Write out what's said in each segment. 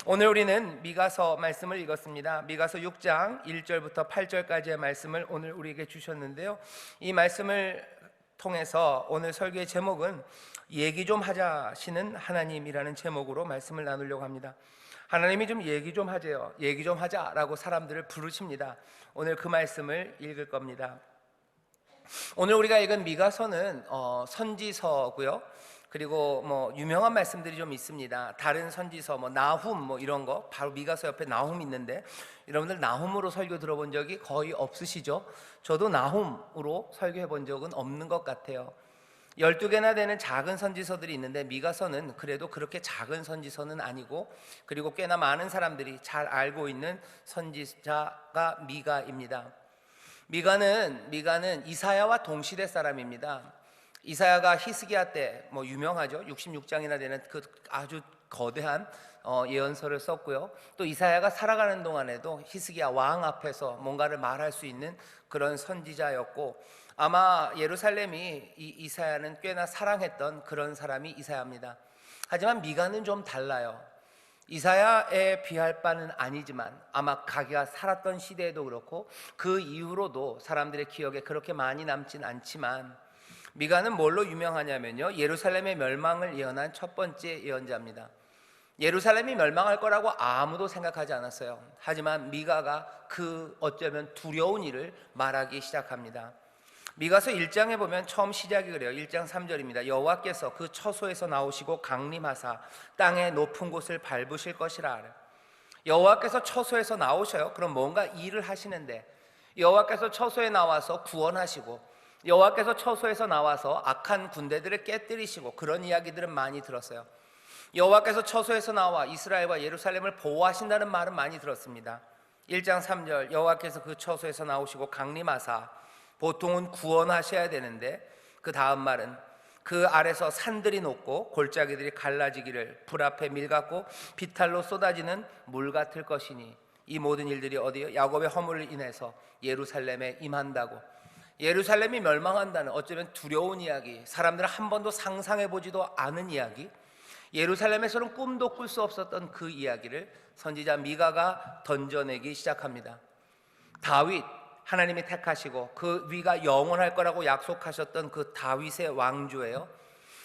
오늘 우리는 미가서 말씀을 읽었습니다. 미가서 6장 1절부터 8절까지의 말씀을 오늘 우리에게 주셨는데요, 이 말씀을 통해서 오늘 설교의 제목은 얘기 좀 하자시는 하나님이라는 제목으로 말씀을 나누려고 합니다. 하나님이 좀 얘기 좀 하재요. 얘기 좀 하자라고 사람들을 부르십니다. 오늘 그 말씀을 읽을 겁니다. 오늘 우리가 읽은 미가서는 선지서고요. 그리고 유명한 말씀들이 좀 있습니다. 다른 선지서 나훔 이런 거, 바로 미가서 옆에 나훔 있는데, 여러분들 나훔으로 설교 들어본 적이 거의 없으시죠? 저도 나훔으로 설교해 본 적은 없는 것 같아요. 12개나 되는 작은 선지서들이 있는데 미가서는 그래도 그렇게 작은 선지서는 아니고, 그리고 꽤나 많은 사람들이 잘 알고 있는 선지자가 미가입니다. 미가는 이사야와 동시대 사람입니다. 이사야가 히스기야 때 유명하죠. 66장이나 되는 그 아주 거대한 예언서를 썼고요. 또 이사야가 살아가는 동안에도 히스기야 왕 앞에서 뭔가를 말할 수 있는 그런 선지자였고, 아마 예루살렘이 이사야는 꽤나 사랑했던 그런 사람이 이사야입니다. 하지만 미가는 좀 달라요. 이사야에 비할 바는 아니지만 아마 자기가 살았던 시대에도 그렇고 그 이후로도 사람들의 기억에 그렇게 많이 남진 않지만, 미가는 뭘로 유명하냐면요, 예루살렘의 멸망을 예언한 첫 번째 예언자입니다. 예루살렘이 멸망할 거라고 아무도 생각하지 않았어요. 하지만 미가가 그 어쩌면 두려운 일을 말하기 시작합니다. 미가서 1장에 보면 처음 시작이 그래요. 1장 3절입니다. 여호와께서 그 처소에서 나오시고 강림하사 땅의 높은 곳을 밟으실 것이라. 여호와께서 처소에서 나오셔요. 그럼 뭔가 일을 하시는데, 여호와께서 처소에 나와서 구원하시고 여호와께서 처소에서 나와서 악한 군대들을 깨뜨리시고 그런 이야기들은 많이 들었어요. 여호와께서 처소에서 나와 이스라엘과 예루살렘을 보호하신다는 말은 많이 들었습니다. 1장 3절 여호와께서 그 처소에서 나오시고 강림하사, 보통은 구원하셔야 되는데 그 다음 말은 그 아래서 산들이 녹고 골짜기들이 갈라지기를 불 앞에 밀 같고 비탈로 쏟아지는 물 같을 것이니, 이 모든 일들이 어디요? 야곱의 허물을 인해서 예루살렘에 임한다고. 예루살렘이 멸망한다는 어쩌면 두려운 이야기, 사람들은 한 번도 상상해보지도 않은 이야기, 예루살렘에서는 꿈도 꿀 수 없었던 그 이야기를 선지자 미가가 던져내기 시작합니다. 다윗, 하나님이 택하시고 그 위가 영원할 거라고 약속하셨던 그 다윗의 왕조예요.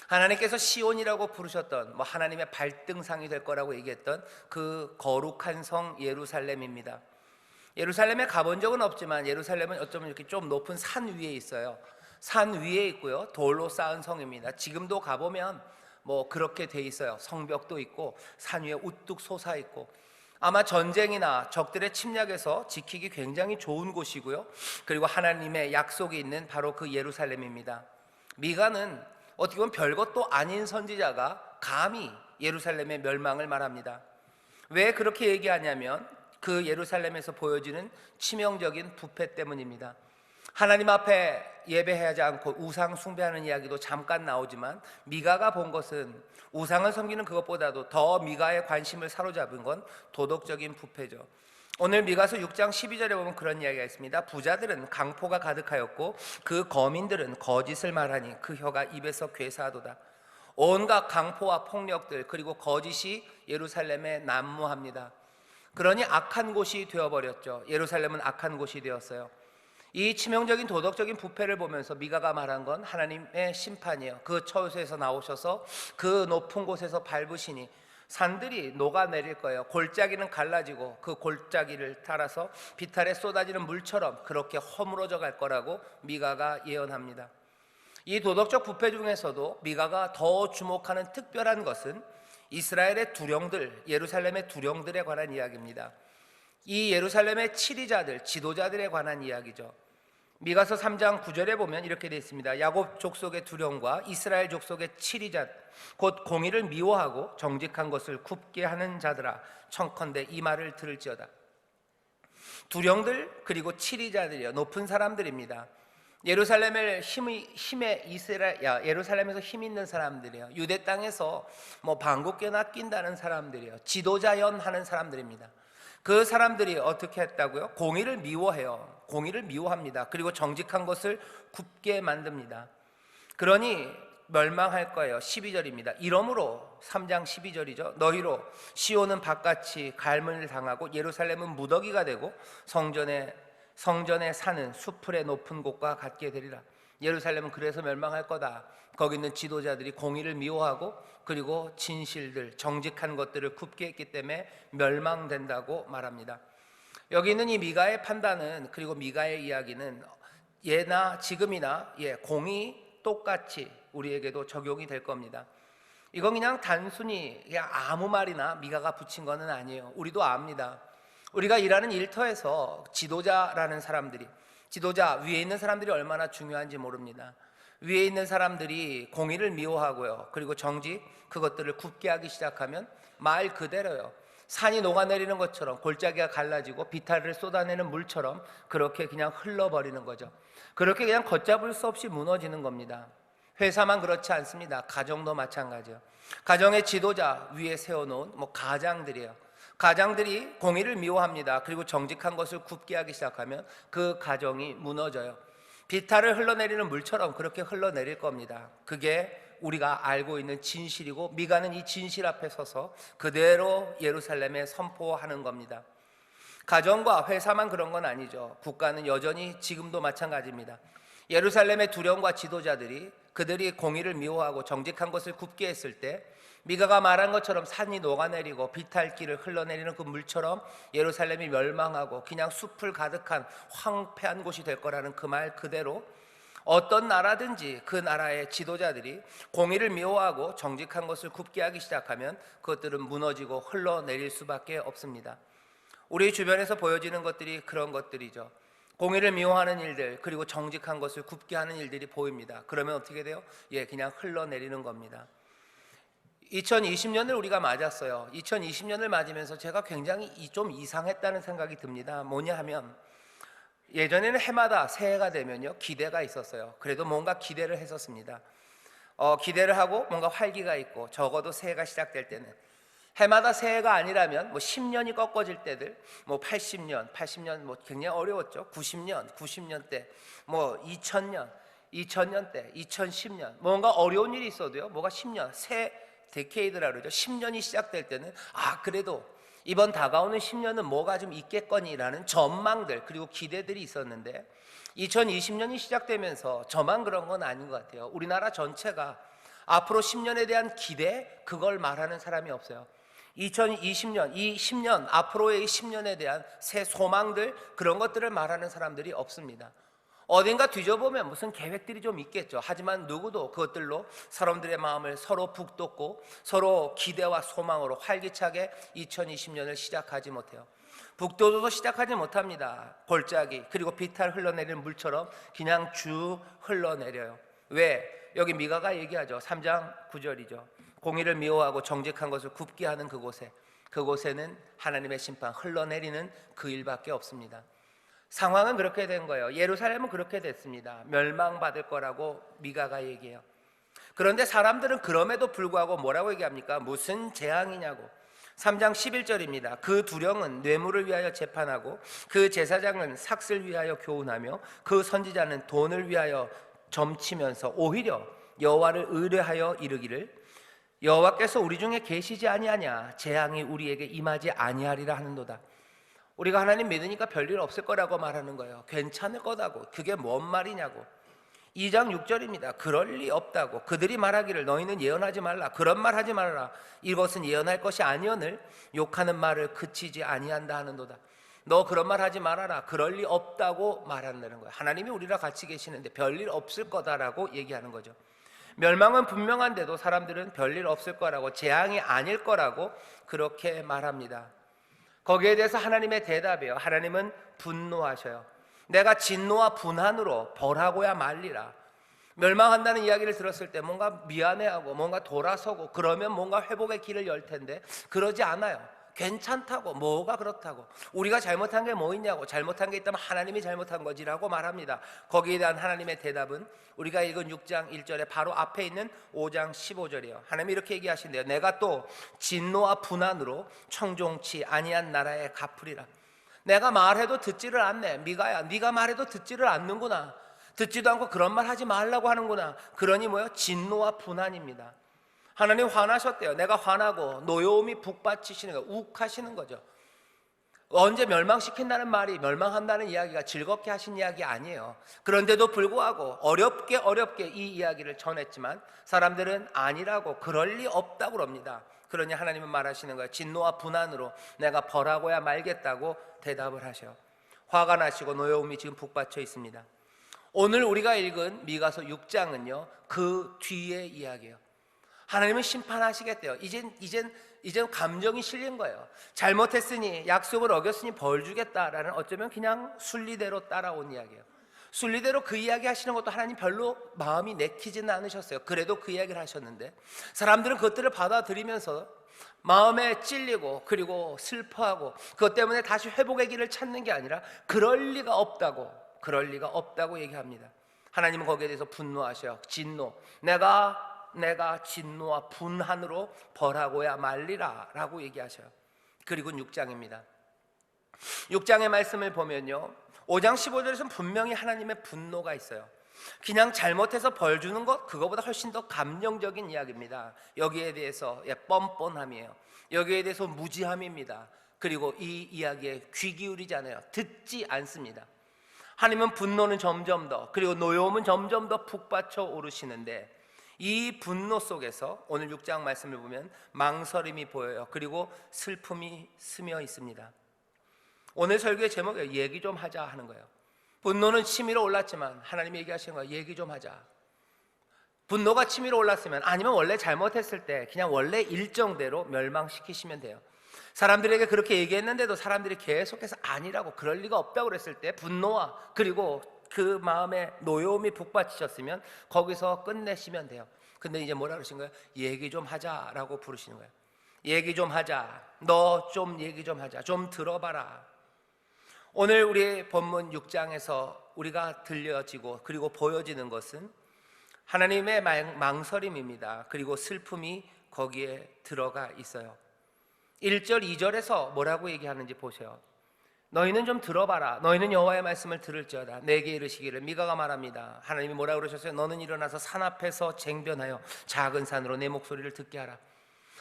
하나님께서 시온이라고 부르셨던 하나님의 발등상이 될 거라고 얘기했던 그 거룩한 성 예루살렘입니다. 예루살렘에 가본 적은 없지만 예루살렘은 어쩌면 이렇게 좀 높은 산 위에 있어요. 산 위에 있고요, 돌로 쌓은 성입니다. 지금도 가보면 그렇게 돼 있어요. 성벽도 있고 산 위에 우뚝 솟아 있고, 아마 전쟁이나 적들의 침략에서 지키기 굉장히 좋은 곳이고요. 그리고 하나님의 약속이 있는 바로 그 예루살렘입니다. 미가는 어떻게 보면 별것도 아닌 선지자가 감히 예루살렘의 멸망을 말합니다. 왜 그렇게 얘기하냐면 그 예루살렘에서 보여지는 치명적인 부패 때문입니다. 하나님 앞에 예배하지 않고 우상 숭배하는 이야기도 잠깐 나오지만, 미가가 본 것은 우상을 섬기는 그것보다도 더 미가의 관심을 사로잡은 건 도덕적인 부패죠. 오늘 미가서 6장 12절에 보면 그런 이야기가 있습니다. 부자들은 강포가 가득하였고 그 거민들은 거짓을 말하니 그 혀가 입에서 괴사하도다. 온갖 강포와 폭력들 그리고 거짓이 예루살렘에 난무합니다. 그러니 악한 곳이 되어버렸죠. 예루살렘은 악한 곳이 되었어요. 이 치명적인 도덕적인 부패를 보면서 미가가 말한 건 하나님의 심판이에요. 그 처소에서 나오셔서 그 높은 곳에서 밟으시니 산들이 녹아내릴 거예요. 골짜기는 갈라지고 그 골짜기를 따라서 비탈에 쏟아지는 물처럼 그렇게 허물어져 갈 거라고 미가가 예언합니다. 이 도덕적 부패 중에서도 미가가 더 주목하는 특별한 것은 이스라엘의 두령들, 예루살렘의 두령들에 관한 이야기입니다. 이 예루살렘의 치리자들, 지도자들에 관한 이야기죠. 미가서 3장 9절에 보면 이렇게 되어 있습니다. 야곱 족속의 두령과 이스라엘 족속의 치리자, 곧 공의를 미워하고 정직한 것을 굽게 하는 자들아, 청컨대 이 말을 들을지어다. 두령들 그리고 치리자들이요, 높은 사람들입니다. 예루살렘에서 힘 있는 사람들이에요. 유대 땅에서 방귀깨나 낀다는 사람들이에요. 지도자연 하는 사람들입니다. 그 사람들이 어떻게 했다고요? 공의를 미워해요. 공의를 미워합니다. 그리고 정직한 것을 굽게 만듭니다. 그러니 멸망할 거예요. 12절입니다. 이러므로 3장 12절이죠. 너희로 시온은 바깥이 갈문을 당하고 예루살렘은 무더기가 되고 성전에 사는 수풀의 높은 곳과 같게 되리라. 예루살렘은 그래서 멸망할 거다. 거기 있는 지도자들이 공의를 미워하고 그리고 진실들, 정직한 것들을 굽게 했기 때문에 멸망된다고 말합니다. 여기 있는 이 미가의 판단은, 그리고 미가의 이야기는 예나 지금이나 공의 똑같이 우리에게도 적용이 될 겁니다. 이건 그냥 단순히 그냥 아무 말이나 미가가 붙인 거는 아니에요. 우리도 압니다. 우리가 일하는 일터에서 지도자라는 사람들이, 지도자 위에 있는 사람들이 얼마나 중요한지 모릅니다. 위에 있는 사람들이 공의를 미워하고요, 그리고 정직, 그것들을 굽게 하기 시작하면 말 그대로요, 산이 녹아내리는 것처럼, 골짜기가 갈라지고 비탈을 쏟아내는 물처럼 그렇게 그냥 흘러버리는 거죠. 그렇게 그냥 걷잡을 수 없이 무너지는 겁니다. 회사만 그렇지 않습니다. 가정도 마찬가지예요. 가정의 지도자 위에 세워놓은 가장들이에요. 가장들이 공의를 미워합니다. 그리고 정직한 것을 굽게 하기 시작하면 그 가정이 무너져요. 비탈을 흘러내리는 물처럼 그렇게 흘러내릴 겁니다. 그게 우리가 알고 있는 진실이고, 미가는 이 진실 앞에 서서 그대로 예루살렘에 선포하는 겁니다. 가정과 회사만 그런 건 아니죠. 국가는 여전히 지금도 마찬가지입니다. 예루살렘의 두령과 지도자들이 그들이 공의를 미워하고 정직한 것을 굽게 했을 때, 미가가 말한 것처럼 산이 녹아내리고 비탈길을 흘러내리는 그 물처럼 예루살렘이 멸망하고 그냥 숲을 가득한 황폐한 곳이 될 거라는 그 말 그대로, 어떤 나라든지 그 나라의 지도자들이 공의를 미워하고 정직한 것을 굽게 하기 시작하면 그것들은 무너지고 흘러내릴 수밖에 없습니다. 우리 주변에서 보여지는 것들이 그런 것들이죠. 공의를 미워하는 일들, 그리고 정직한 것을 굽게 하는 일들이 보입니다. 그러면 어떻게 돼요? 그냥 흘러내리는 겁니다. 2020년을 우리가 맞았어요. 2020년을 맞으면서 제가 굉장히 좀 이상했다는 생각이 듭니다. 뭐냐 하면, 예전에는 해마다 새해가 되면요 기대가 있었어요. 그래도 뭔가 기대를 했었습니다. 기대를 하고 뭔가 활기가 있고, 적어도 새해가 시작될 때는 해마다 새해가 아니라면 10년이 꺾어질 때들, 80년 굉장히 어려웠죠. 90년 때, 2000년 때, 2010년, 뭔가 어려운 일이 있어도요, 뭐가 10년, 새 데케이드라 그러죠. 10년이 시작될 때는 그래도 이번 다가오는 10년은 뭐가 좀 있겠거니라는 전망들, 그리고 기대들이 있었는데, 2020년이 시작되면서 저만 그런 건 아닌 것 같아요. 우리나라 전체가 앞으로 10년에 대한 기대, 그걸 말하는 사람이 없어요. 2020년, 이 10년, 앞으로의 10년에 대한 새 소망들, 그런 것들을 말하는 사람들이 없습니다. 어딘가 뒤져보면 무슨 계획들이 좀 있겠죠. 하지만 누구도 그것들로 사람들의 마음을 서로 북돋고 서로 기대와 소망으로 활기차게 2020년을 시작하지 못해요. 북돋워도 시작하지 못합니다. 골짜기, 그리고 비탈 흘러내리는 물처럼 그냥 쭉 흘러내려요. 왜? 여기 미가가 얘기하죠. 3장 9절이죠. 공의를 미워하고 정직한 것을 굽게 하는 그곳에는 하나님의 심판, 흘러내리는 그 일밖에 없습니다. 상황은 그렇게 된 거예요. 예루살렘은 그렇게 됐습니다. 멸망받을 거라고 미가가 얘기해요. 그런데 사람들은 그럼에도 불구하고 뭐라고 얘기합니까? 무슨 재앙이냐고. 3장 11절입니다. 그 두령은 뇌물을 위하여 재판하고 그 제사장은 삭슬 위하여 교훈하며 그 선지자는 돈을 위하여 점치면서 오히려 여호와를 의뢰하여 이르기를, 여호와께서 우리 중에 계시지 아니하냐, 재앙이 우리에게 임하지 아니하리라 하는도다. 우리가 하나님 믿으니까 별일 없을 거라고 말하는 거예요. 괜찮을 거다고. 그게 뭔 말이냐고. 2장 6절입니다. 그럴 리 없다고. 그들이 말하기를 너희는 예언하지 말라. 그런 말 하지 말라. 이것은 예언할 것이 아니오늘 욕하는 말을 그치지 아니한다 하는도다. 너 그런 말 하지 말아라. 그럴 리 없다고 말한다는 거예요. 하나님이 우리랑 같이 계시는데 별일 없을 거다라고 얘기하는 거죠. 멸망은 분명한데도 사람들은 별일 없을 거라고, 재앙이 아닐 거라고 그렇게 말합니다. 거기에 대해서 하나님의 대답이에요. 하나님은 분노하셔요. 내가 진노와 분한으로 벌하고야 말리라. 멸망한다는 이야기를 들었을 때 뭔가 미안해하고 뭔가 돌아서고 그러면 뭔가 회복의 길을 열 텐데, 그러지 않아요. 괜찮다고, 뭐가 그렇다고, 우리가 잘못한 게 뭐 있냐고, 잘못한 게 있다면 하나님이 잘못한 거지라고 말합니다. 거기에 대한 하나님의 대답은 우리가 읽은 6장 1절에 바로 앞에 있는 5장 15절이에요. 하나님이 이렇게 얘기하신대요. 내가 또 진노와 분한으로 청종치 아니한 나라에 갚으리라. 내가 말해도 듣지를 않네. 미가야, 네가 말해도 듣지를 않는구나. 듣지도 않고 그런 말 하지 말라고 하는구나. 그러니 뭐요? 진노와 분한입니다. 하나님 화나셨대요. 내가 화나고 노여움이 북받치시는 거, 욱하시는 거죠. 언제 멸망시킨다는 말이, 멸망한다는 이야기가 즐겁게 하신 이야기 아니에요. 그런데도 불구하고 어렵게 이 이야기를 전했지만 사람들은 아니라고, 그럴 리 없다고 그럽니다. 그러니 하나님은 말하시는 거예요. 진노와 분한으로 내가 벌하고야 말겠다고 대답을 하셔요. 화가 나시고 노여움이 지금 북받쳐 있습니다. 오늘 우리가 읽은 미가서 6장은요 그 뒤의 이야기예요. 하나님은 심판하시겠대요. 이젠 감정이 실린 거예요. 잘못했으니, 약속을 어겼으니 벌 주겠다라는, 어쩌면 그냥 순리대로 따라온 이야기예요. 순리대로 그 이야기 하시는 것도 하나님 별로 마음이 내키지는 않으셨어요. 그래도 그 이야기를 하셨는데 사람들은 그것들을 받아들이면서 마음에 찔리고 그리고 슬퍼하고 그것 때문에 다시 회복의 길을 찾는 게 아니라 그럴 리가 없다고 얘기합니다. 하나님은 거기에 대해서 분노하셔요. 진노, 내가 진노와 분한으로 벌하고야 말리라 라고 얘기하셔요. 그리고 6장입니다. 6장의 말씀을 보면요 5장 15절에서는 분명히 하나님의 분노가 있어요. 그냥 잘못해서 벌 주는 것, 그거보다 훨씬 더 감정적인 이야기입니다. 여기에 대해서 뻔뻔함이에요. 여기에 대해서 무지함입니다. 그리고 이 이야기에 귀 기울이지 않아요. 듣지 않습니다. 하나님은 분노는 점점 더, 그리고 노여움은 점점 더 북받쳐 오르시는데 이 분노 속에서 오늘 6장 말씀을 보면 망설임이 보여요. 그리고 슬픔이 스며 있습니다. 오늘 설교의 제목이 얘기 좀 하자 하는 거예요. 분노는 치밀어 올랐지만 하나님이 얘기하시는 거예요. 얘기 좀 하자. 분노가 치밀어 올랐으면, 아니면 원래 잘못했을 때 그냥 원래 일정대로 멸망시키시면 돼요. 사람들에게 그렇게 얘기했는데도 사람들이 계속해서 아니라고, 그럴 리가 없다고 그랬을 때 분노와 그리고 그 마음에 노여움이 북받치셨으면 거기서 끝내시면 돼요. 근데 이제 뭐라 그러신 거예요? 얘기 좀 하자라고 부르시는 거예요. 얘기 좀 하자. 너 좀 얘기 좀 하자. 좀 들어봐라. 오늘 우리 본문 6장에서 우리가 들려지고 그리고 보여지는 것은 하나님의 망설임입니다. 그리고 슬픔이 거기에 들어가 있어요. 1절 2절에서 뭐라고 얘기하는지 보세요. 너희는 좀 들어봐라. 너희는 여호와의 말씀을 들을지어다. 내게 이르시기를, 미가가 말합니다. 하나님이 뭐라고 그러셨어요? 너는 일어나서 산 앞에서 쟁변하여 작은 산으로 내 목소리를 듣게 하라.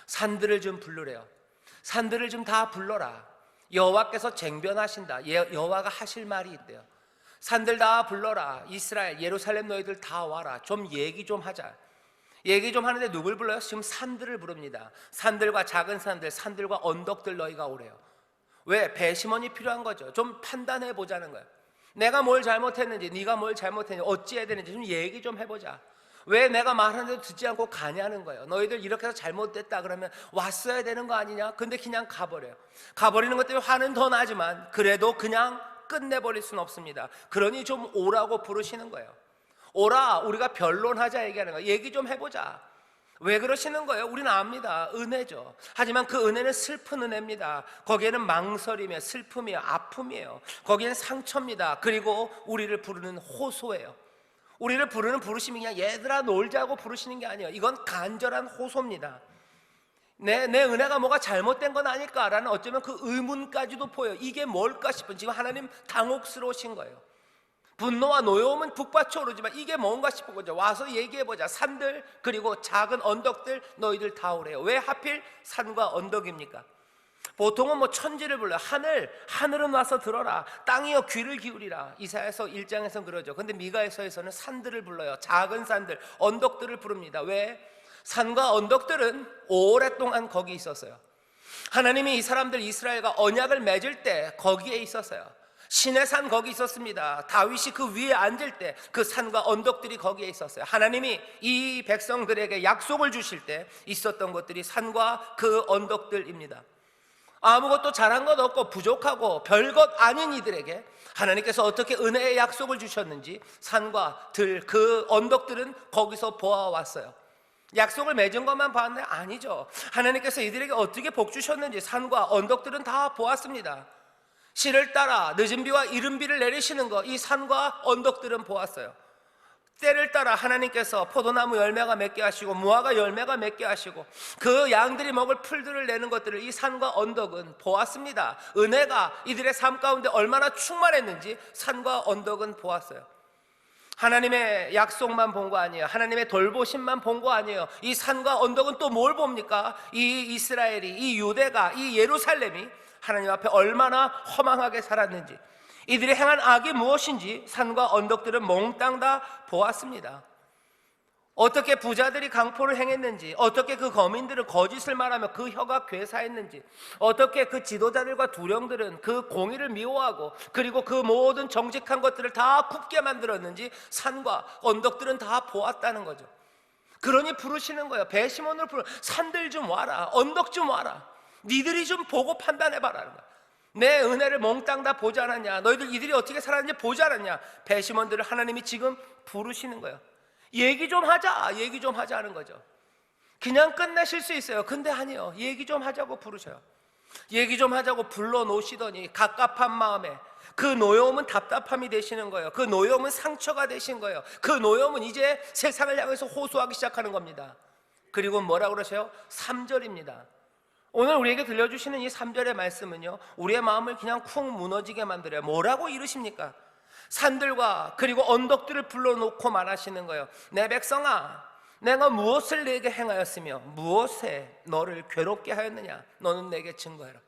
산들을 좀 부르래요. 산들을 좀 다 불러라. 여호와께서 쟁변하신다. 여호와가 하실 말이 있대요. 산들 다 불러라. 이스라엘, 예루살렘 너희들 다 와라. 좀 얘기 좀 하자. 얘기 좀 하는데 누굴 불러요? 지금 산들을 부릅니다. 산들과 작은 산들, 산들과 언덕들 너희가 오래요. 왜? 배심원이 필요한 거죠. 좀 판단해 보자는 거예요. 내가 뭘 잘못했는지, 네가 뭘 잘못했는지, 어찌해야 되는지 좀 얘기 좀 해보자. 왜 내가 말하는데도 듣지 않고 가냐는 거예요. 너희들 이렇게 해서 잘못됐다 그러면 왔어야 되는 거 아니냐? 근데 그냥 가버려요. 가버리는 것 때문에 화는 더 나지만 그래도 그냥 끝내버릴 수는 없습니다. 그러니 좀 오라고 부르시는 거예요. 오라, 우리가 변론하자 얘기하는 거예요. 얘기 좀 해보자. 왜 그러시는 거예요? 우리는 압니다. 은혜죠. 하지만 그 은혜는 슬픈 은혜입니다. 거기에는 망설임이에요. 슬픔이에요. 아픔이에요. 거기에는 상처입니다. 그리고 우리를 부르는 호소예요. 우리를 부르는 부르심이 그냥 얘들아 놀자고 부르시는 게 아니에요. 이건 간절한 호소입니다. 내 은혜가 뭐가 잘못된 건 아닐까라는, 어쩌면 그 의문까지도 보여요. 이게 뭘까 싶은, 지금 하나님 당혹스러우신 거예요. 분노와 노여움은 북받쳐 오르지만 이게 뭔가 싶은 거죠. 와서 얘기해보자. 산들 그리고 작은 언덕들 너희들 다 오래요. 왜 하필 산과 언덕입니까? 보통은 뭐 천지를 불러요. 하늘은 와서 들어라. 땅이여 귀를 기울이라. 이사야서 1장에서는 그러죠. 근데 미가에서는 산들을 불러요. 작은 산들, 언덕들을 부릅니다. 왜? 산과 언덕들은 오랫동안 거기 있었어요. 하나님이 이 사람들 이스라엘과 언약을 맺을 때 거기에 있었어요. 신의 산 거기 있었습니다. 다윗이 그 위에 앉을 때 그 산과 언덕들이 거기에 있었어요. 하나님이 이 백성들에게 약속을 주실 때 있었던 것들이 산과 그 언덕들입니다. 아무것도 잘한 것 없고 부족하고 별것 아닌 이들에게 하나님께서 어떻게 은혜의 약속을 주셨는지 산과 들, 그 언덕들은 거기서 보아왔어요. 약속을 맺은 것만 봤는데 아니죠. 하나님께서 이들에게 어떻게 복 주셨는지 산과 언덕들은 다 보았습니다. 시를 따라 늦은 비와 이른 비를 내리시는 거, 이 산과 언덕들은 보았어요. 때를 따라 하나님께서 포도나무 열매가 맺게 하시고 무화과 열매가 맺게 하시고 그 양들이 먹을 풀들을 내는 것들을 이 산과 언덕은 보았습니다. 은혜가 이들의 삶 가운데 얼마나 충만했는지 산과 언덕은 보았어요. 하나님의 약속만 본 거 아니에요. 하나님의 돌보심만 본 거 아니에요. 이 산과 언덕은 또 뭘 봅니까? 이 이스라엘이, 이 유대가, 이 예루살렘이 하나님 앞에 얼마나 허망하게 살았는지, 이들이 행한 악이 무엇인지 산과 언덕들은 몽땅 다 보았습니다. 어떻게 부자들이 강포를 행했는지, 어떻게 그 거민들은 거짓을 말하며 그 혀가 괴사했는지, 어떻게 그 지도자들과 두령들은 그 공의를 미워하고 그리고 그 모든 정직한 것들을 다 굽게 만들었는지 산과 언덕들은 다 보았다는 거죠. 그러니 부르시는 거예요. 배심원으로 부르, 산들 좀 와라, 언덕 좀 와라, 니들이 좀 보고 판단해봐라. 내 은혜를 몽땅 다 보지 않았냐? 너희들 이들이 어떻게 살았는지 보지 않았냐? 배심원들을 하나님이 지금 부르시는 거예요. 얘기 좀 하자, 얘기 좀 하자는 거죠. 그냥 끝내실 수 있어요. 근데 아니요, 얘기 좀 하자고 부르셔요. 얘기 좀 하자고 불러놓으시더니 갑갑한 마음에 그 노여움은 답답함이 되시는 거예요. 그 노여움은 상처가 되신 거예요. 그 노여움은 이제 세상을 향해서 호소하기 시작하는 겁니다. 그리고 뭐라고 그러세요? 3절입니다. 오늘 우리에게 들려주시는 이 3절의 말씀은요, 우리의 마음을 그냥 쿵 무너지게 만들어요. 뭐라고 이르십니까? 산들과 그리고 언덕들을 불러놓고 말하시는 거예요. 내 백성아, 내가 무엇을 내게 행하였으며 무엇에 너를 괴롭게 하였느냐? 너는 내게 증거해라.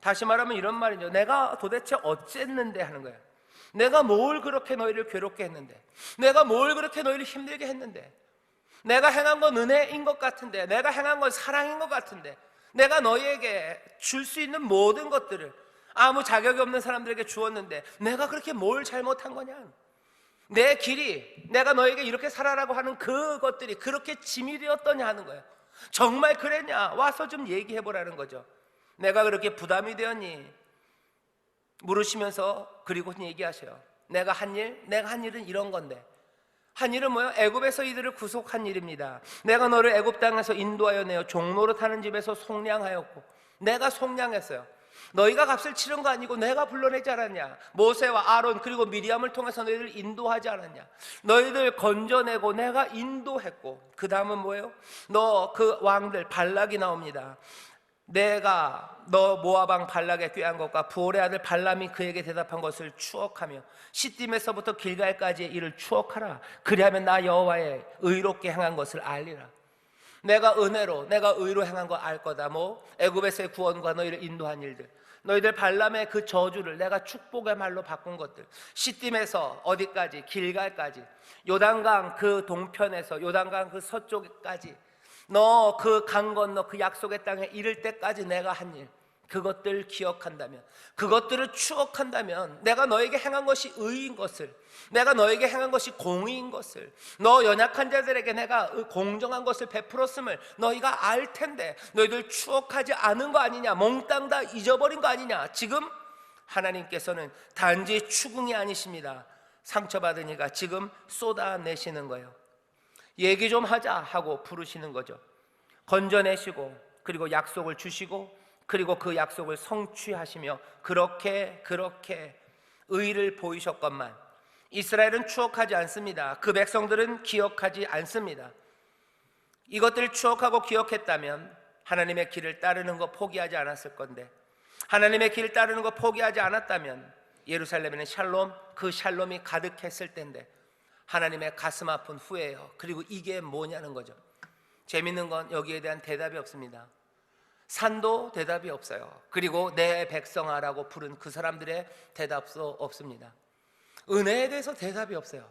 다시 말하면 이런 말이죠. 내가 도대체 어쨌는데 하는 거예요. 내가 뭘 그렇게 너희를 괴롭게 했는데, 내가 뭘 그렇게 너희를 힘들게 했는데, 내가 행한 건 은혜인 것 같은데, 내가 행한 건 사랑인 것 같은데, 내가 너희에게 줄 수 있는 모든 것들을 아무 자격이 없는 사람들에게 주었는데 내가 그렇게 뭘 잘못한 거냐? 내 길이, 내가 너에게 이렇게 살아라고 하는 그것들이 그렇게 짐이 되었더냐 하는 거예요. 정말 그랬냐? 와서 좀 얘기해보라는 거죠. 내가 그렇게 부담이 되었니? 물으시면서 그리고 얘기하셔요. 내가 한 일은 이런 건데, 한 일은 뭐예요? 애굽에서 이들을 구속한 일입니다. 내가 너를 애굽 땅에서 인도하여 내어 종로로 타는 집에서 속량하였고, 내가 속량했어요. 너희가 값을 치른 거 아니고 내가 불러내지 않았냐? 모세와 아론 그리고 미리암을 통해서 너희들 인도하지 않았냐? 너희들 건져내고 내가 인도했고, 그 다음은 뭐예요? 너 그 왕들 발락이 나옵니다. 내가 너 모압 왕 발락에 꾀한 것과 부올의 아들 발람이 그에게 대답한 것을 추억하며 시딤에서부터 길갈까지의 일을 추억하라. 그리하면 나 여호와의 의롭게 행한 것을 알리라. 내가 은혜로, 내가 의로 행한 거 알 거다. 뭐 애굽에서의 구원과 너희를 인도한 일들, 너희들 발람의 그 저주를 내가 축복의 말로 바꾼 것들, 시딤에서 어디까지? 길갈까지, 요단강 그 동편에서 요단강 그 서쪽까지, 너 그 강 건너 그 약속의 땅에 이를 때까지 내가 한 일, 그것들 기억한다면, 그것들을 추억한다면, 내가 너에게 행한 것이 의인 것을, 내가 너에게 행한 것이 공의인 것을, 너 연약한 자들에게 내가 공정한 것을 베풀었음을 너희가 알 텐데 너희들 추억하지 않은 거 아니냐? 몽땅 다 잊어버린 거 아니냐? 지금 하나님께서는 단지 추궁이 아니십니다. 상처받은 이가 지금 쏟아내시는 거예요. 얘기 좀 하자 하고 부르시는 거죠. 건져내시고 그리고 약속을 주시고 그리고 그 약속을 성취하시며 그렇게 의를 보이셨건만 이스라엘은 추억하지 않습니다. 그 백성들은 기억하지 않습니다. 이것들을 추억하고 기억했다면 하나님의 길을 따르는 거 포기하지 않았을 건데, 하나님의 길을 따르는 거 포기하지 않았다면 예루살렘에는 샬롬, 그 샬롬이 가득했을 텐데 하나님의 가슴 아픈 후회예요. 그리고 이게 뭐냐는 거죠. 재밌는 건 여기에 대한 대답이 없습니다. 산도 대답이 없어요. 그리고 내 백성아라고 부른 그 사람들의 대답도 없습니다. 은혜에 대해서 대답이 없어요.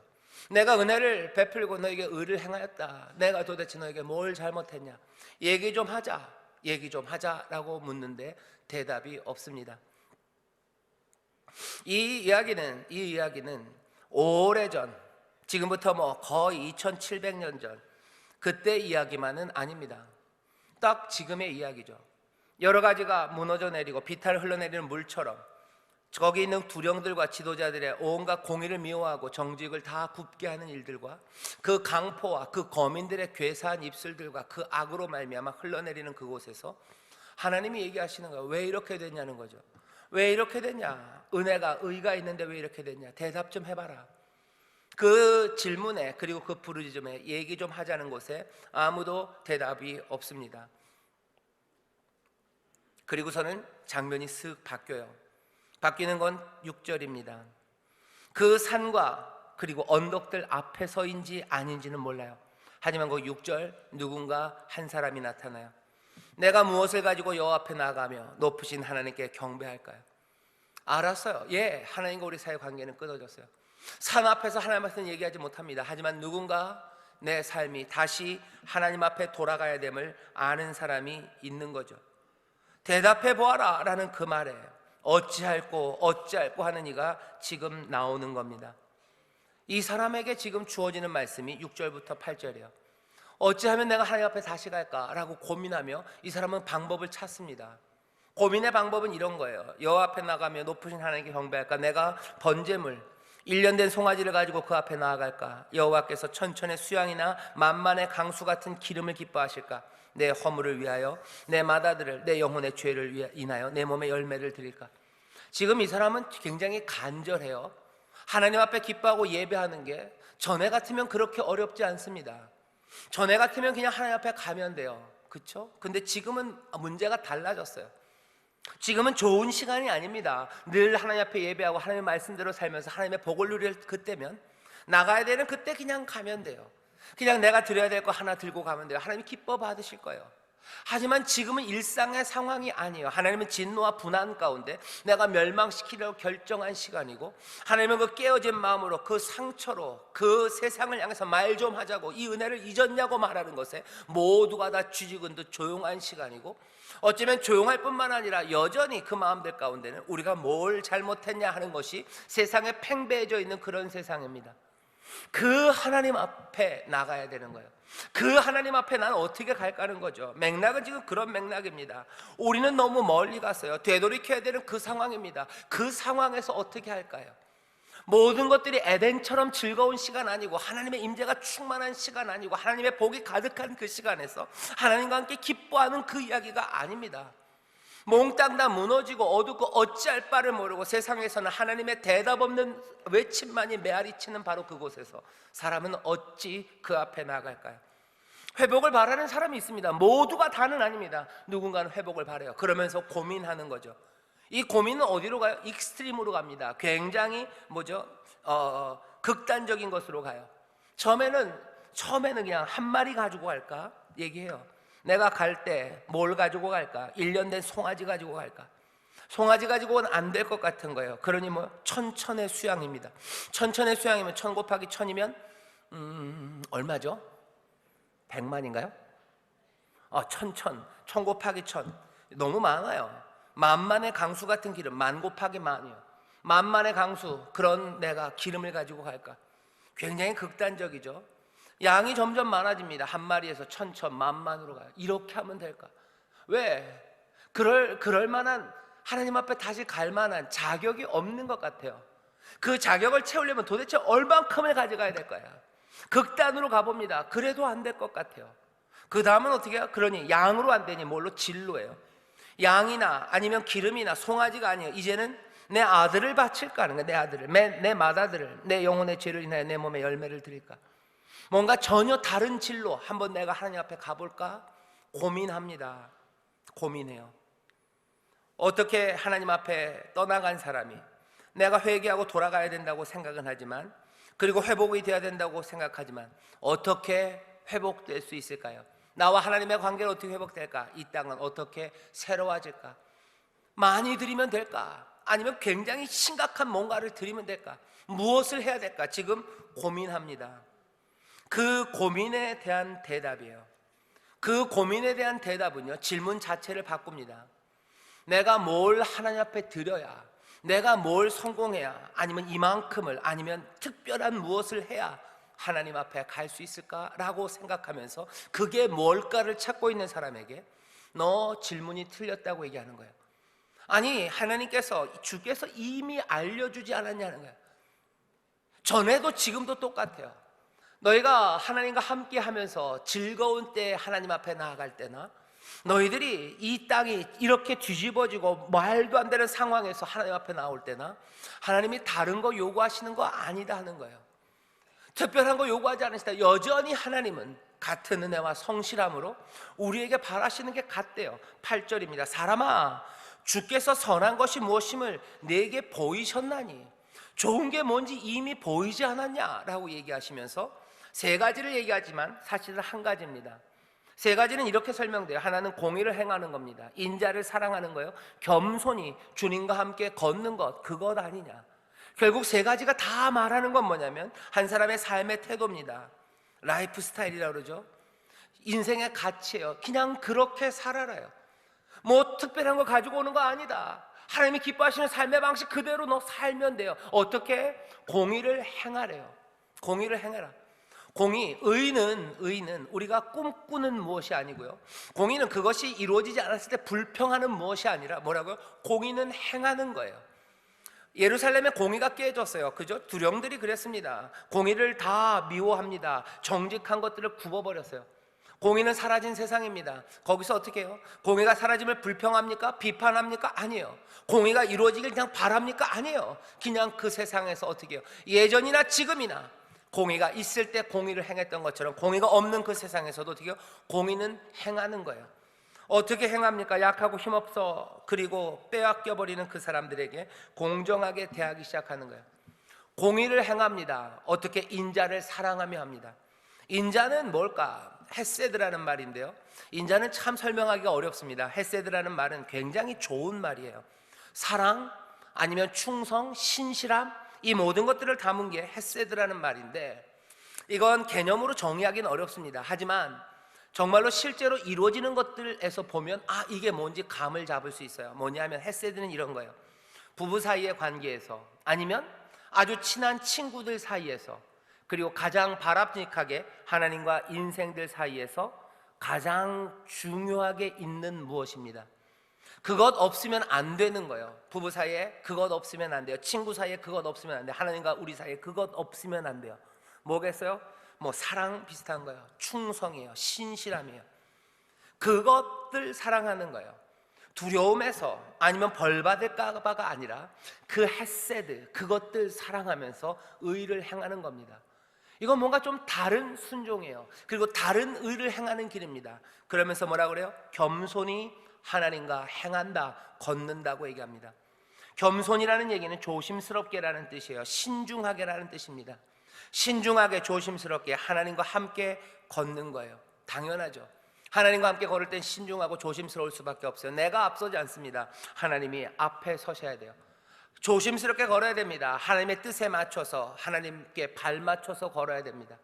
내가 은혜를 베풀고 너에게 의를 행하였다. 내가 도대체 너에게 뭘 잘못했냐? 얘기 좀 하자, 얘기 좀 하자라고 묻는데 대답이 없습니다. 이 이야기는 오래전, 지금부터 뭐 거의 2700년 전 그때 이야기만은 아닙니다. 딱 지금의 이야기죠. 여러 가지가 무너져 내리고 비탈 흘러내리는 물처럼 거기 있는 두령들과 지도자들의 온갖 공의를 미워하고 정직을 다 굽게 하는 일들과 그 강포와 그 거민들의 괴사한 입술들과 그 악으로 말미암아 흘러내리는 그곳에서 하나님이 얘기하시는 거예요. 왜 이렇게 됐냐는 거죠. 왜 이렇게 됐냐? 은혜가, 의가 있는데 왜 이렇게 됐냐? 대답 좀 해봐라. 그 질문에 그리고 그 부르짖음에 얘기 좀 하자는 곳에 아무도 대답이 없습니다. 그리고서는 장면이 쓱 바뀌어요. 바뀌는 건 6절입니다. 그 산과 그리고 언덕들 앞에서인지 아닌지는 몰라요. 하지만 그 6절 누군가 한 사람이 나타나요. 내가 무엇을 가지고 여호와 앞에 나가며 높으신 하나님께 경배할까요? 알았어요. 예, 하나님과 우리 사이의 관계는 끊어졌어요. 산 앞에서 하나님 앞에서는 얘기하지 못합니다. 하지만 누군가 내 삶이 다시 하나님 앞에 돌아가야 됨을 아는 사람이 있는 거죠. 대답해 보아라 라는 그 말에 어찌할꼬 하는 이가 지금 나오는 겁니다. 이 사람에게 지금 주어지는 말씀이 6절부터 8절이에요. 어찌하면 내가 하나님 앞에 다시 갈까라고 고민하며 이 사람은 방법을 찾습니다. 고민의 방법은 이런 거예요. 여호와 앞에 나가며 높으신 하나님께 경배할까? 내가 번제물 1년 된 송아지를 가지고 그 앞에 나아갈까? 여호와께서 천천의 수양이나 만만의 강수 같은 기름을 기뻐하실까? 내 허물을 위하여 내 마다들을 내 영혼의 죄를 인하여 내 몸에 열매를 드릴까? 지금 이 사람은 굉장히 간절해요. 하나님 앞에 기뻐하고 예배하는 게 전에 같으면 그렇게 어렵지 않습니다. 전에 같으면 그냥 하나님 앞에 가면 돼요. 그렇죠? 근데 지금은 문제가 달라졌어요. 지금은 좋은 시간이 아닙니다. 늘 하나님 앞에 예배하고 하나님의 말씀대로 살면서 하나님의 복을 누릴 그때면, 나가야 되는 그때 그냥 가면 돼요. 그냥 내가 드려야 될 거 하나 들고 가면 돼요. 하나님이 기뻐 받으실 거예요. 하지만 지금은 일상의 상황이 아니에요. 하나님은 진노와 분한 가운데 내가 멸망시키려고 결정한 시간이고, 하나님은 그 깨어진 마음으로 그 상처로 그 세상을 향해서 말 좀 하자고, 이 은혜를 잊었냐고 말하는 것에 모두가 다 쥐죽은 듯 조용한 시간이고, 어쩌면 조용할 뿐만 아니라 여전히 그 마음들 가운데는 우리가 뭘 잘못했냐 하는 것이 세상에 팽배해져 있는 그런 세상입니다. 그 하나님 앞에 나가야 되는 거예요. 그 하나님 앞에 난 어떻게 갈까 하는 거죠. 맥락은 지금 그런 맥락입니다. 우리는 너무 멀리 갔어요. 되돌이켜야 되는 그 상황입니다. 그 상황에서 어떻게 할까요? 모든 것들이 에덴처럼 즐거운 시간 아니고, 하나님의 임재가 충만한 시간 아니고, 하나님의 복이 가득한 그 시간에서 하나님과 함께 기뻐하는 그 이야기가 아닙니다. 몽땅 다 무너지고 어둡고 어찌할 바를 모르고 세상에서는 하나님의 대답 없는 외침만이 메아리치는 바로 그곳에서 사람은 어찌 그 앞에 나갈까요? 회복을 바라는 사람이 있습니다. 모두가 다는 아닙니다. 누군가는 회복을 바라요. 그러면서 고민하는 거죠. 이 고민은 어디로 가요? 익스트림으로 갑니다. 굉장히 극단적인 것으로 가요. 처음에는 그냥 한 마리 가지고 갈까 얘기해요. 내가 갈 때 뭘 가지고 갈까? 1년 된 송아지 가지고 갈까? 송아지 가지고는 안 될 것 같은 거예요. 그러니 천천의 수양입니다. 천천의 수양이면 1000 곱하기 1000이면 얼마죠? 100만인가요? 1000 곱하기 1000 너무 많아요. 만만의 강수 같은 기름, 10,000 곱하기 10,000이요. 만만의 강수, 그런 내가 기름을 가지고 갈까? 굉장히 극단적이죠. 양이 점점 많아집니다. 한 마리에서 1000, 10,000만으로 가요. 이렇게 하면 될까? 왜? 그럴 만한, 하나님 앞에 다시 갈 만한 자격이 없는 것 같아요. 그 자격을 채우려면 도대체 얼만큼을 가져가야 될까요? 극단으로 가봅니다. 그래도 안 될 것 같아요. 그 다음은 어떻게 해요? 그러니 양으로 안 되니 뭘로? 진로예요. 양이나 아니면 기름이나 송아지가 아니에요. 이제는 내 아들을 바칠까 하는 거예요. 내 아들을, 내 맏아들을, 내 영혼의 죄를 인하여 내 몸에 열매를 드릴까? 뭔가 전혀 다른 진로, 한번 내가 하나님 앞에 가볼까 고민합니다. 고민해요. 어떻게 하나님 앞에 떠나간 사람이 내가 회개하고 돌아가야 된다고 생각은 하지만, 그리고 회복이 돼야 된다고 생각하지만, 어떻게 회복될 수 있을까요? 나와 하나님의 관계는 어떻게 회복될까? 이 땅은 어떻게 새로워질까? 많이 드리면 될까? 아니면 굉장히 심각한 뭔가를 드리면 될까? 무엇을 해야 될까? 지금 고민합니다. 그 고민에 대한 대답이에요. 그 고민에 대한 대답은요, 질문 자체를 바꿉니다. 내가 뭘 하나님 앞에 드려야, 내가 뭘 성공해야, 아니면 이만큼을, 아니면 특별한 무엇을 해야 하나님 앞에 갈 수 있을까라고 생각하면서 그게 뭘까를 찾고 있는 사람에게 너 질문이 틀렸다고 얘기하는 거예요. 아니, 주께서 이미 알려주지 않았냐는 거예요. 전에도 지금도 똑같아요. 너희가 하나님과 함께 하면서 즐거운 때 하나님 앞에 나아갈 때나, 너희들이 이 땅이 이렇게 뒤집어지고 말도 안 되는 상황에서 하나님 앞에 나올 때나, 하나님이 다른 거 요구하시는 거 아니다 하는 거예요. 특별한 거 요구하지 않으시다. 여전히 하나님은 같은 은혜와 성실함으로 우리에게 바라시는 게 같대요. 8절입니다. 사람아, 주께서 선한 것이 무엇임을 내게 보이셨나니 좋은 게 뭔지 이미 보이지 않았냐라고 얘기하시면서 세 가지를 얘기하지만 사실은 한 가지입니다. 세 가지는 이렇게 설명돼요. 하나는 공의를 행하는 겁니다. 인자를 사랑하는 거예요. 겸손히 주님과 함께 걷는 것, 그것 아니냐. 결국 세 가지가 다 말하는 건 뭐냐면 한 사람의 삶의 태도입니다. 라이프 스타일이라고 그러죠. 인생의 가치예요. 그냥 그렇게 살아라요. 뭐 특별한 거 가지고 오는 거 아니다. 하나님이 기뻐하시는 삶의 방식 그대로 너 살면 돼요. 어떻게? 공의를 행하래요. 공의를 행해라. 공의, 의는 우리가 꿈꾸는 무엇이 아니고요. 공의는 그것이 이루어지지 않았을 때 불평하는 무엇이 아니라 뭐라고요? 공의는 행하는 거예요. 예루살렘에 공의가 깨졌어요. 그죠? 두령들이 그랬습니다. 공의를 다 미워합니다. 정직한 것들을 굽어버렸어요. 공의는 사라진 세상입니다. 거기서 어떻게 해요? 공의가 사라짐을 불평합니까? 비판합니까? 아니에요. 공의가 이루어지길 그냥 바랍니까? 아니에요. 그냥 그 세상에서 어떻게 해요? 예전이나 지금이나 공의가 있을 때 공의를 행했던 것처럼 공의가 없는 그 세상에서도 어떻게 해요? 공의는 행하는 거예요. 어떻게 행합니까? 약하고 힘없어 그리고 빼앗겨버리는 그 사람들에게 공정하게 대하기 시작하는 거예요. 공의를 행합니다. 어떻게? 인자를 사랑하며 합니다. 인자는 뭘까? 헤세드라는 말인데요, 인자는 참 설명하기가 어렵습니다. 헤세드라는 말은 굉장히 좋은 말이에요. 사랑 아니면 충성, 신실함, 이 모든 것들을 담은 게 헤세드라는 말인데 이건 개념으로 정의하기는 어렵습니다. 하지만 정말로 실제로 이루어지는 것들에서 보면 이게 뭔지 감을 잡을 수 있어요. 뭐냐면 헤세드는 이런 거예요. 부부 사이의 관계에서 아니면 아주 친한 친구들 사이에서 그리고 가장 바람직하게 하나님과 인생들 사이에서 가장 중요하게 있는 무엇입니다. 그것 없으면 안 되는 거예요. 부부 사이에 그것 없으면 안 돼요. 친구 사이에 그것 없으면 안 돼요. 하나님과 우리 사이에 그것 없으면 안 돼요. 뭐겠어요? 뭐 사랑 비슷한 거예요. 충성이에요. 신실함이에요. 그것들 사랑하는 거예요. 두려움에서 아니면 벌받을까 봐가 아니라 그 헤세드, 그것들 사랑하면서 의를 행하는 겁니다. 이건 뭔가 좀 다른 순종이에요. 그리고 다른 의를 행하는 길입니다. 그러면서 뭐라 그래요? 겸손히 하나님과 행한다, 걷는다고 얘기합니다. 겸손이라는 얘기는 조심스럽게라는 뜻이에요. 신중하게라는 뜻입니다. 신중하게 조심스럽게 하나님과 함께 걷는 거예요. 당연하죠. 하나님과 함께 걸을 땐 신중하고 조심스러울 수밖에 없어요. 내가 앞서지 않습니다. 하나님이 앞에 서셔야 돼요. 조심스럽게 걸어야 됩니다. 하나님의 뜻에 맞춰서 하나님께 발 맞춰서 걸어야 됩니다.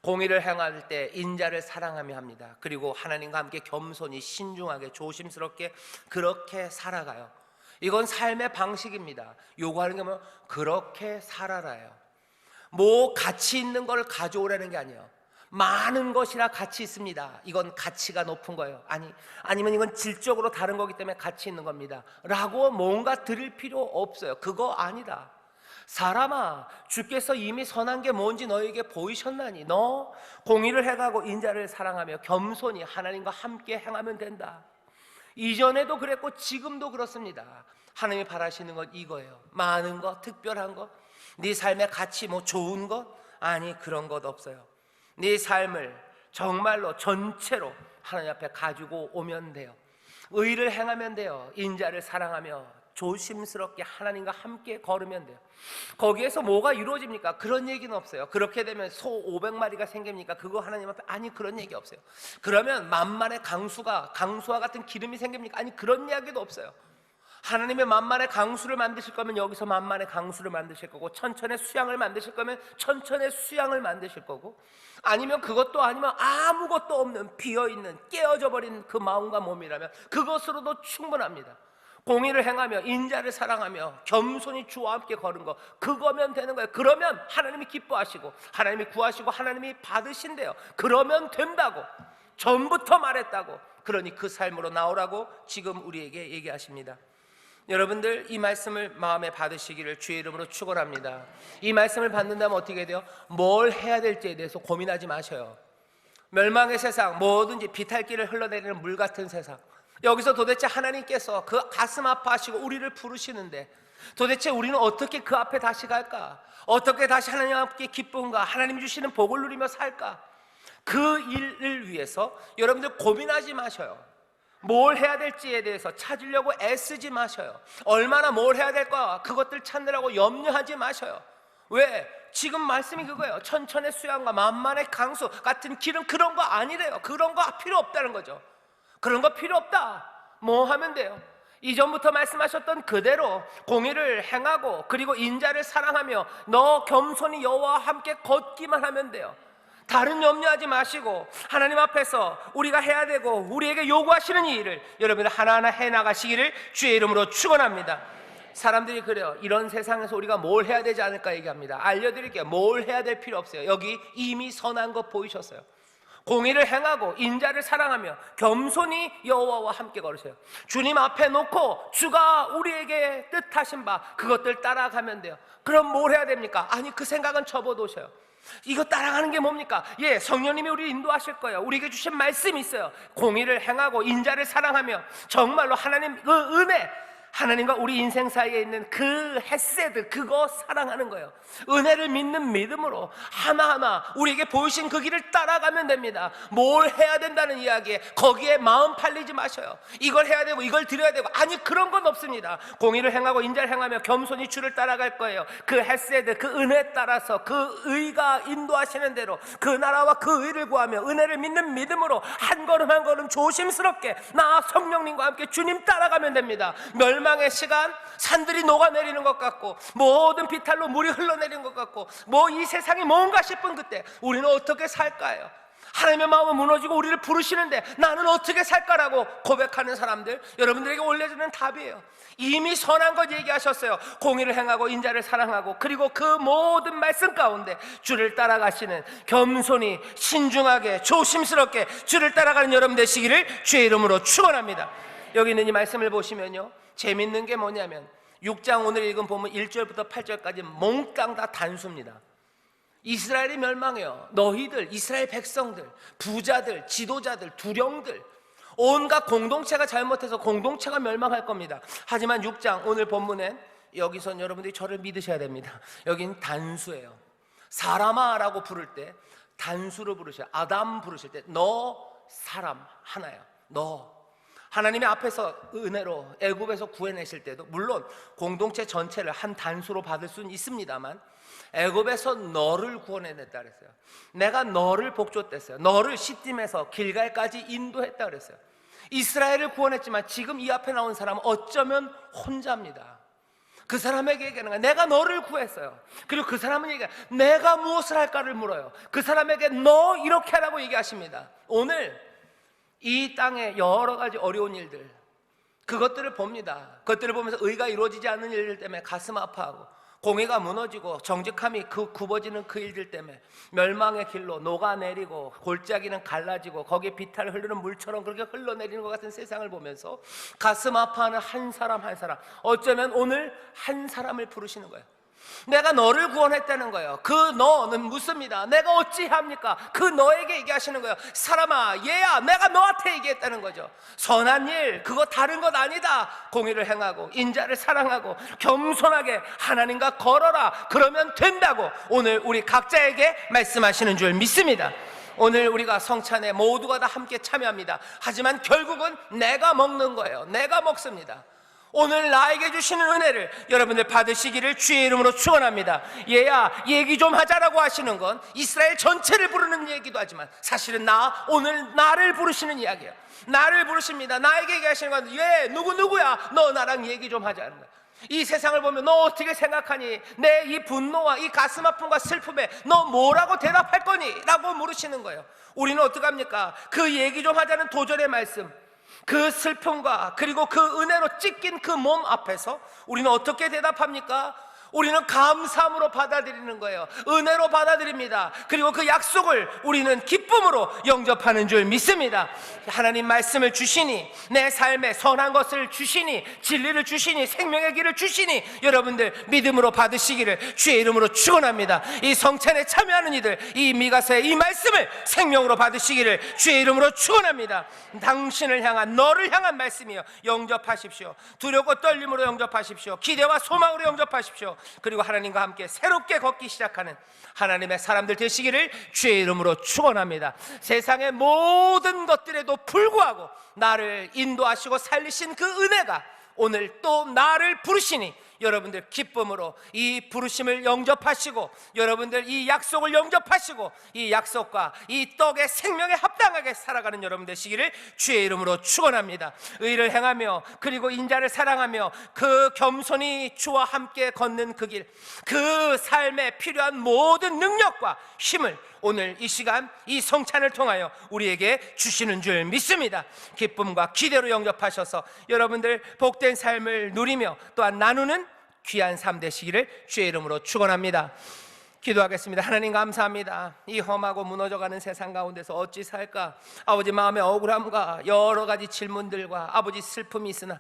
공의를 행할 때 인자를 사랑하며 합니다. 그리고 하나님과 함께 겸손히 신중하게 조심스럽게 그렇게 살아가요. 이건 삶의 방식입니다. 요구하는 게 뭐 그렇게 살아라요. 뭐 가치 있는 걸 가져오라는 게 아니에요. 많은 것이라 가치 있습니다. 이건 가치가 높은 거예요. 아니면 이건 질적으로 다른 거기 때문에 가치 있는 겁니다 라고 뭔가 드릴 필요 없어요. 그거 아니다. 사람아, 주께서 이미 선한 게 뭔지 너에게 보이셨나니 너 공의를 해가고 인자를 사랑하며 겸손히 하나님과 함께 행하면 된다. 이전에도 그랬고 지금도 그렇습니다. 하나님이 바라시는 건 이거예요. 많은 것, 특별한 것, 네 삶의 가치, 뭐 좋은 것, 아니 그런 것 없어요. 네 삶을 정말로 전체로 하나님 앞에 가지고 오면 돼요. 의를 행하면 돼요. 인자를 사랑하며 조심스럽게 하나님과 함께 걸으면 돼요. 거기에서 뭐가 이루어집니까? 그런 얘기는 없어요. 그렇게 되면 소 500마리가 생깁니까? 그거 하나님 앞에 아니 그런 얘기 없어요. 그러면 만만의 강수와 같은 기름이 생깁니까? 아니 그런 이야기도 없어요. 하나님의 만만의 강수를 만드실 거면 여기서 만만의 강수를 만드실 거고, 천천의 수양을 만드실 거면 천천의 수양을 만드실 거고, 아니면 그것도 아니면 아무것도 없는 비어있는 깨어져 버린 그 마음과 몸이라면 그것으로도 충분합니다. 공의를 행하며 인자를 사랑하며 겸손히 주와 함께 걸은 거, 그거면 되는 거예요. 그러면 하나님이 기뻐하시고 하나님이 구하시고 하나님이 받으신대요. 그러면 된다고 전부터 말했다고. 그러니 그 삶으로 나오라고 지금 우리에게 얘기하십니다. 여러분들 이 말씀을 마음에 받으시기를 주의 이름으로 축원합니다. 이 말씀을 받는다면 어떻게 돼요? 뭘 해야 될지에 대해서 고민하지 마셔요. 멸망의 세상, 뭐든지 비탈길을 흘러내리는 물 같은 세상, 여기서 도대체 하나님께서 그 가슴 아파하시고 우리를 부르시는데 도대체 우리는 어떻게 그 앞에 다시 갈까? 어떻게 다시 하나님 함께 기쁜가? 하나님 주시는 복을 누리며 살까? 그 일을 위해서 여러분들 고민하지 마셔요. 뭘 해야 될지에 대해서 찾으려고 애쓰지 마셔요. 얼마나 뭘 해야 될까 그것들 찾느라고 염려하지 마셔요. 왜? 지금 말씀이 그거예요. 천천의 수양과 만만의 강수 같은 길은 그런 거 아니래요. 그런 거 필요 없다는 거죠. 그런 거 필요 없다. 뭐 하면 돼요? 이전부터 말씀하셨던 그대로 공의를 행하고 그리고 인자를 사랑하며 너 겸손히 여호와와 함께 걷기만 하면 돼요. 다른 염려하지 마시고 하나님 앞에서 우리가 해야 되고 우리에게 요구하시는 이 일을 여러분들 하나하나 해나가시기를 주의 이름으로 축원합니다. 사람들이 그래요. 이런 세상에서 우리가 뭘 해야 되지 않을까 얘기합니다. 알려드릴게요. 뭘 해야 될 필요 없어요. 여기 이미 선한 것 보이셨어요. 공의를 행하고 인자를 사랑하며 겸손히 여호와와 함께 걸으세요. 주님 앞에 놓고 주가 우리에게 뜻하신 바 그것들 따라가면 돼요. 그럼 뭘 해야 됩니까? 아니 그 생각은 접어두셔요. 이거 따라가는 게 뭡니까? 예, 성령님이 우리 인도하실 거예요. 우리에게 주신 말씀이 있어요. 공의를 행하고 인자를 사랑하며 정말로 하나님 그 은혜, 하나님과 우리 인생 사이에 있는 그 헤세드 그거 사랑하는 거예요. 은혜를 믿는 믿음으로 하나하나 우리에게 보이신 그 길을 따라가면 됩니다. 뭘 해야 된다는 이야기에 거기에 마음 팔리지 마셔요. 이걸 해야 되고 이걸 드려야 되고 아니 그런 건 없습니다. 공의를 행하고 인자를 행하며 겸손히 주를 따라갈 거예요. 그 헤세드 그 은혜에 따라서 그 의가 인도하시는 대로 그 나라와 그 의를 구하며 은혜를 믿는 믿음으로 한 걸음 한 걸음 조심스럽게 나 성령님과 함께 주님 따라가면 됩니다. 멸망의 시간 산들이 녹아내리는 것 같고 모든 비탈로 물이 흘러내리는 것 같고 뭐 이 세상이 뭔가 싶은 그때 우리는 어떻게 살까요? 하나님의 마음은 무너지고 우리를 부르시는데 나는 어떻게 살까라고 고백하는 사람들 여러분들에게 올려주는 답이에요. 이미 선한 것 얘기하셨어요. 공의를 행하고 인자를 사랑하고 그리고 그 모든 말씀 가운데 주를 따라가시는 겸손히 신중하게 조심스럽게 주를 따라가는 여러분 되시기를 주의 이름으로 축원합니다. 여기 있는 이 말씀을 보시면요 재밌는 게 뭐냐면 6장 오늘 읽은 본문 1절부터 8절까지 몽땅 다 단수입니다. 이스라엘이 멸망해요. 너희들 이스라엘 백성들 부자들 지도자들 두령들 온갖 공동체가 잘못해서 공동체가 멸망할 겁니다. 하지만 6장 오늘 본문엔 여기선 여러분들이 저를 믿으셔야 됩니다. 여긴 단수예요. 사람아라고 부를 때 단수로 부르셔요. 아담 부르실 때 너 사람 하나야. 너 하나님의 앞에서 은혜로 애굽에서 구해내실 때도 물론 공동체 전체를 한 단수로 받을 수는 있습니다만 애굽에서 너를 구원해냈다 그랬어요. 내가 너를 복줬댔어요. 너를 시딤에서 길갈까지 인도했다 그랬어요. 이스라엘을 구원했지만 지금 이 앞에 나온 사람은 어쩌면 혼자입니다. 그 사람에게 얘기하는 거야. 내가 너를 구했어요. 그리고 그 사람은 얘기해요. 내가 무엇을 할까를 물어요. 그 사람에게 너 이렇게 하라고 얘기하십니다. 오늘 이 땅에 여러 가지 어려운 일들 그것들을 봅니다. 그것들을 보면서 의가 이루어지지 않는 일들 때문에 가슴 아파하고 공의가 무너지고 정직함이 굽어지는 그 일들 때문에 멸망의 길로 녹아내리고 골짜기는 갈라지고 거기에 비탈 흐르는 물처럼 그렇게 흘러내리는 것 같은 세상을 보면서 가슴 아파하는 한 사람 한 사람 어쩌면 오늘 한 사람을 부르시는 거예요. 내가 너를 구원했다는 거예요. 그 너는 묻습니다. 내가 어찌합니까? 그 너에게 얘기하시는 거예요. 사람아 얘야 내가 너한테 얘기했다는 거죠. 선한 일 그거 다른 것 아니다. 공의를 행하고 인자를 사랑하고 겸손하게 하나님과 걸어라. 그러면 된다고 오늘 우리 각자에게 말씀하시는 줄 믿습니다. 오늘 우리가 성찬에 모두가 다 함께 참여합니다. 하지만 결국은 내가 먹는 거예요. 내가 먹습니다. 오늘 나에게 주시는 은혜를 여러분들 받으시기를 주의 이름으로 축원합니다. 얘야 얘기 좀 하자라고 하시는 건 이스라엘 전체를 부르는 얘기도 하지만 사실은 오늘 나를 부르시는 이야기예요. 나를 부르십니다. 나에게 얘기하시는 건 얘 누구야 너 나랑 얘기 좀 하자는 거예요. 이 세상을 보면 너 어떻게 생각하니? 내 이 분노와 이 가슴 아픔과 슬픔에 너 뭐라고 대답할 거니? 라고 물으시는 거예요. 우리는 어떡합니까? 그 얘기 좀 하자는 도전의 말씀 그 슬픔과 그리고 그 은혜로 찢긴 그 몸 앞에서 우리는 어떻게 대답합니까? 우리는 감사함으로 받아들이는 거예요. 은혜로 받아들입니다. 그리고 그 약속을 우리는 기쁨으로 영접하는 줄 믿습니다. 하나님 말씀을 주시니 내 삶에 선한 것을 주시니 진리를 주시니 생명의 길을 주시니 여러분들 믿음으로 받으시기를 주의 이름으로 축원합니다. 이 성찬에 참여하는 이들 이 미가서의 이 말씀을 생명으로 받으시기를 주의 이름으로 축원합니다. 당신을 향한 너를 향한 말씀이요 영접하십시오. 두렵고 떨림으로 영접하십시오. 기대와 소망으로 영접하십시오. 그리고 하나님과 함께 새롭게 걷기 시작하는 하나님의 사람들 되시기를 주의 이름으로 축원합니다. 세상의 모든 것들에도 불구하고 나를 인도하시고 살리신 그 은혜가 오늘 또 나를 부르시니 여러분들 기쁨으로 이 부르심을 영접하시고, 여러분들 이 약속을 영접하시고, 이 약속과 이 떡의 생명에 합당하게 살아가는 여러분 되시기를 주의 이름으로 축원합니다. 의를 행하며 그리고 인자를 사랑하며 그 겸손히 주와 함께 걷는 그 길, 그 삶에 필요한 모든 능력과 힘을 오늘 이 시간 이 성찬을 통하여 우리에게 주시는 줄 믿습니다. 기쁨과 기대로 영접하셔서 여러분들 복된 삶을 누리며 또한 나누는 귀한 삶 되시기를 주의 이름으로 축원합니다. 기도하겠습니다. 하나님 감사합니다. 이 험하고 무너져가는 세상 가운데서 어찌 살까? 아버지 마음의 억울함과 여러 가지 질문들과 아버지 슬픔이 있으나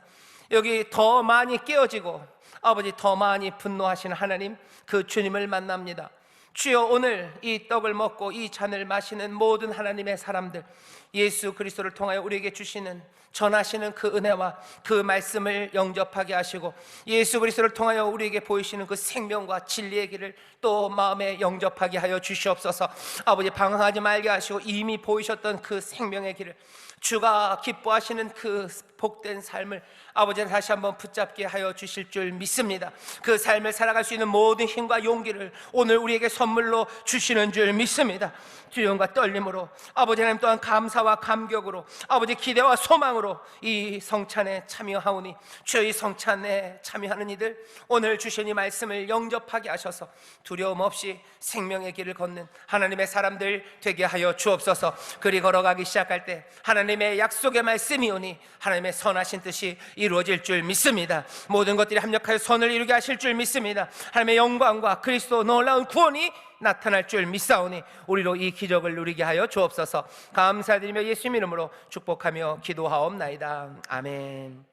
여기 더 많이 깨어지고 아버지 더 많이 분노하시는 하나님, 그 주님을 만납니다. 주여, 오늘 이 떡을 먹고 이 잔을 마시는 모든 하나님의 사람들, 예수 그리스도를 통하여 우리에게 주시는, 전하시는 그 은혜와 그 말씀을 영접하게 하시고 예수 그리스도를 통하여 우리에게 보이시는 그 생명과 진리의 길을 또 마음에 영접하게 하여 주시옵소서. 아버지 방황하지 말게 하시고 이미 보이셨던 그 생명의 길을, 주가 기뻐하시는 그 복된 삶을 아버지 다시 한번 붙잡게 하여 주실 줄 믿습니다. 그 삶을 살아갈 수 있는 모든 힘과 용기를 오늘 우리에게 선물로 주시는 줄 믿습니다. 두려움과 떨림으로 아버지 하나님 또한 감사와 감격으로 아버지 기대와 소망으로 이 성찬에 참여하오니 주여, 이 성찬에 참여하는 이들 오늘 주신 이 말씀을 영접하게 하셔서 두려움 없이 생명의 길을 걷는 하나님의 사람들 되게 하여 주옵소서. 그리 걸어가기 시작할 때 하나님의 약속의 말씀이 오니 하나님의 선하신 뜻이 이루어질 줄 믿습니다. 모든 것들이 합력하여 선을 이루게 하실 줄 믿습니다. 하나님의 영광과 그리스도 놀라운 구원이 나타날 줄 믿사오니 우리로 이 기적을 누리게 하여 주옵소서. 감사드리며 예수님 이름으로 축복하며 기도하옵나이다. 아멘.